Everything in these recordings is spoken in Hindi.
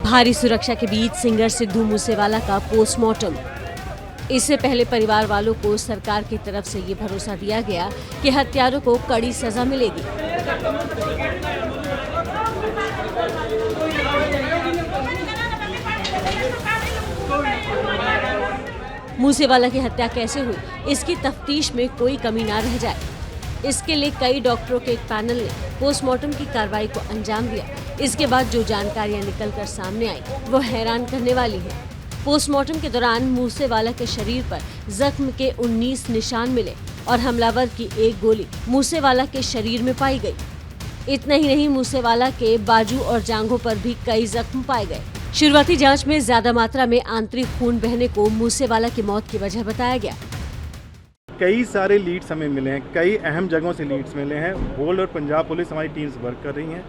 भारी सुरक्षा के बीच सिंगर सिद्धू मूसेवाला का पोस्टमार्टम। इससे पहले परिवार वालों को सरकार की तरफ से ये भरोसा दिया गया कि हत्यारों को कड़ी सजा मिलेगी। मूसेवाला की हत्या कैसे हुई, इसकी तफ्तीश में कोई कमी न रह जाए, इसके लिए कई डॉक्टरों के एक पैनल ने पोस्टमार्टम की कार्रवाई को अंजाम दिया। इसके बाद जो जानकारियां निकलकर सामने आई वो हैरान करने वाली है। पोस्टमार्टम के दौरान मूसेवाला के शरीर पर जख्म के 19 निशान मिले और हमलावर की एक गोली मूसेवाला के शरीर में पाई गई। इतना ही नहीं, मूसेवाला के बाजू और जांघों पर भी कई जख्म पाए गए। शुरुआती जांच में ज्यादा मात्रा में आंतरिक खून बहने को मूसेवाला की मौत की वजह बताया गया। कई सारे लीड्स हमें मिले हैं, कई अहम जगहों से लीड्स मिले हैं। होल और पंजाब पुलिस हमारी टीम्स वर्क कर रही हैं।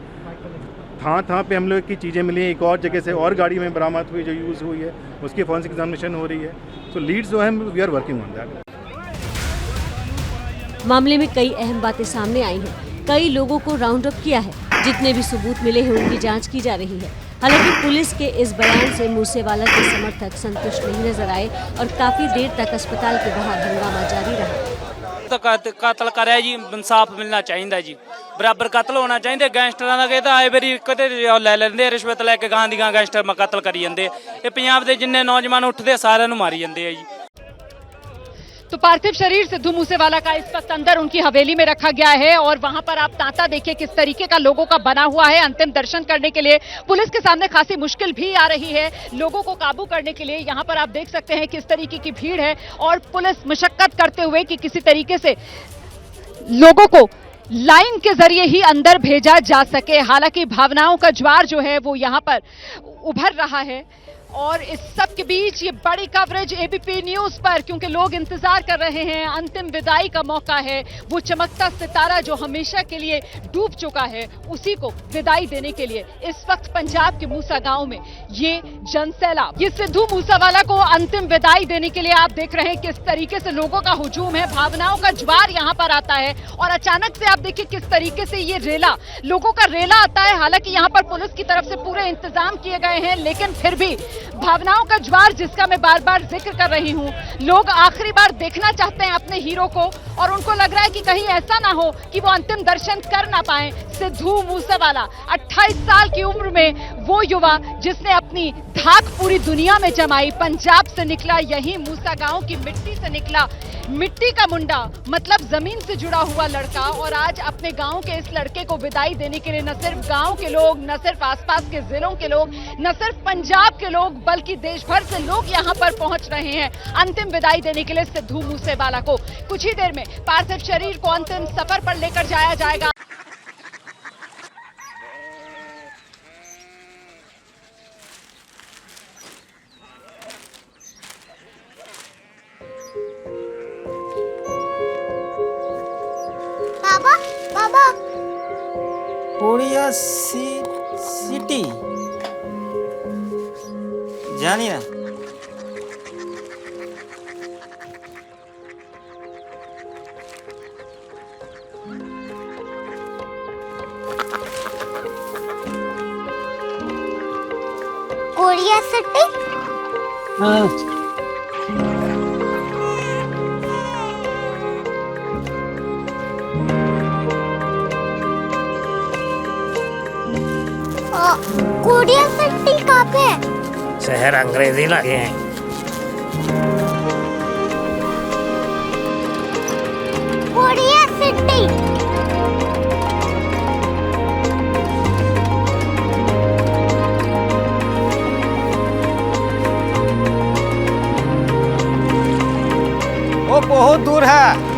थां पे हम लोग की चीज़ें मिली हैं। एक और जगह से और गाड़ी में बरामद हुई जो यूज़ हुई है, उसकी फॉरेंसिक एग्जामिनेशन हो रही है। तो लीड्स जो है we are working on that. मामले में कई अहम बातें सामने आई हैं। कई लोगों को राउंड अप किया है। जितने भी सबूत मिले हैं उनकी जांच की जा रही है। हालांकि पुलिस के इस बयान से मूसेवाला के समर्थक संतुष्ट नहीं नजर आए और काफी देर तक अस्पताल के बाहर हंगामा जारी रहा। तो कतल करा जी, इंसाफ मिलना चाहिए जी, बराबर कतल होना चाहिए। गैंगस्टरां दा कहता आए बारी कदे ले लेंदे रिश्वत लैके गां दी गां गैंगस्टर में कतल करी जांदे। ये पंजाब दे जिन्ने नौजवान उठदे सारिआं नूं मारी जांदे आ जी। तो पार्थिव शरीर सिद्धू मूसेवाला का इस वक्त अंदर उनकी हवेली में रखा गया है और वहां पर आप तांता देखिए किस तरीके का लोगों का बना हुआ है। अंतिम दर्शन करने के लिए पुलिस के सामने खासी मुश्किल भी आ रही है लोगों को काबू करने के लिए। यहां पर आप देख सकते हैं किस तरीके की भीड़ है और पुलिस मशक्कत करते हुए कि किसी तरीके से लोगों को लाइन के जरिए ही अंदर भेजा जा सके। हालांकि भावनाओं का ज्वार जो है वो यहां पर उभर रहा है और इस सब के बीच ये बड़ी कवरेज एबीपी न्यूज पर, क्योंकि लोग इंतजार कर रहे हैं। अंतिम विदाई का मौका है, वो चमकता सितारा जो हमेशा के लिए डूब चुका है उसी को विदाई देने के लिए इस वक्त पंजाब के मूसा गांव में ये जनसैलाब, ये सिद्धू मूसेवाला को अंतिम विदाई देने के लिए आप देख रहे हैं किस तरीके से लोगों का हुजूम है, भावनाओं का ज्वार यहाँ पर आता है और अचानक से आप देखिए किस तरीके से ये रेला, लोगों का रेला आता है। हालांकि यहाँ पर पुलिस की तरफ से पूरे इंतजाम किए गए हैं, लेकिन फिर भी भावनाओं का ज्वार जिसका मैं बार बार जिक्र कर रही हूं, लोग आखिरी बार देखना चाहते हैं अपने हीरो को और उनको लग रहा है कि कहीं ऐसा ना हो कि वो अंतिम दर्शन कर ना पाए। सिद्धू मूसेवाला 28 साल की उम्र में वो युवा जिसने अपनी धाक पूरी दुनिया में जमाई, पंजाब से निकला, यही मूसा गांव की मिट्टी से निकला, मिट्टी का मुंडा मतलब जमीन से जुड़ा हुआ लड़का, और आज अपने गांव के इस लड़के को विदाई देने के लिए न सिर्फ गांव के लोग, न सिर्फ आसपास के जिलों के लोग, न सिर्फ पंजाब के लोग बल्कि देश भर से लोग यहां पर पहुंच रहे हैं अंतिम विदाई देने के लिए सिद्धू मूसेवाला को। कुछ ही देर में पार्थिव शरीर को अंतिम सफर पर लेकर जाया जाएगा। बाबा बाबा कोरिया सिटी जानिए ना। कोरिया सिटी कोरिया सिटी कहाँ पे है? शहर अंग्रेजी लगे हैं। कोरिया सिटी वो बहुत दूर है।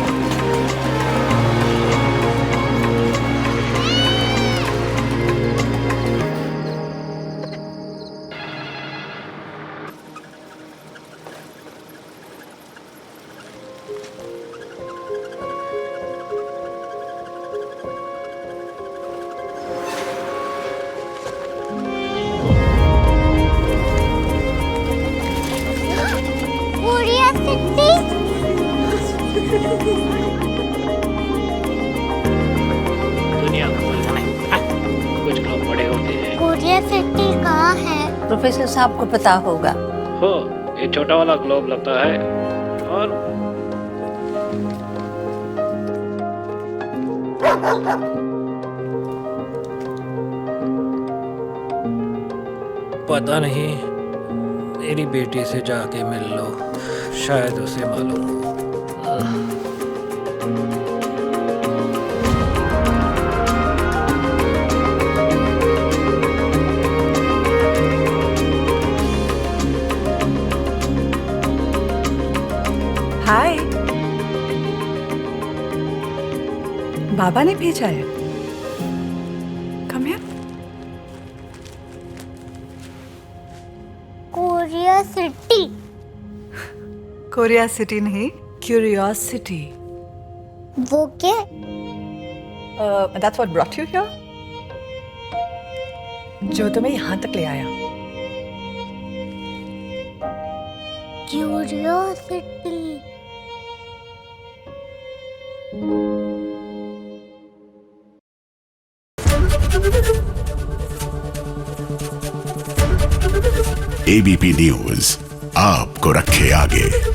कोरिया सिटी प्रोफेसर साहब को पता होगा। हो ये छोटा वाला ग्लोब लगता है और पता नहीं, मेरी बेटी से जाके मिल लो, शायद उसे मालूम हो। हाय, बाबा ने भेजा है। Come here. Korea city. Korea city नहीं, क्यूरियोसिटी। वो क्या? That's what brought you here? जो तुम्हें यहाँ तक ले आया। क्यूरियोसिटी। एबीपी न्यूज आपको रखे आगे।